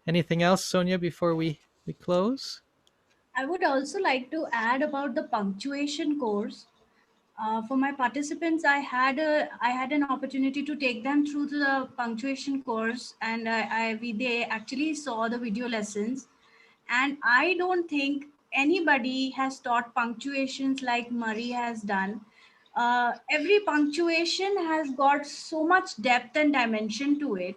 Anything else, Sonia, before we close? I would also like to add about the punctuation course. For my participants, I had an opportunity to take them through the punctuation course, and they actually saw the video lessons. And I don't think anybody has taught punctuations like Murray has done. Every punctuation has got so much depth and dimension to it.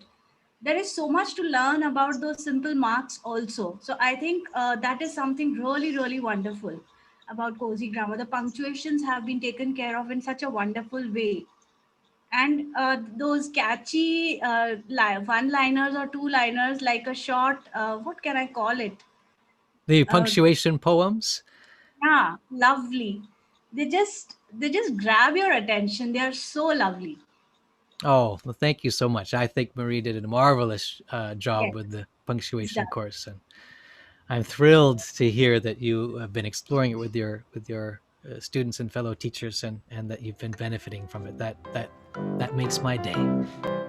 There is so much to learn about those simple marks also. So I think that is something really wonderful about cozy grammar. The punctuations have been taken care of in such a wonderful way, and those catchy one liners or two liners, like a short, what can I call it, The uh, punctuation poems? yeah, lovely. They just grab your attention. They are so lovely. Oh, well, thank you so much. I think Marie did a marvelous job Yes, with the it's punctuation done. course, and I'm thrilled to hear that you have been exploring it with your students and fellow teachers, and that you've been benefiting from it. That makes my day.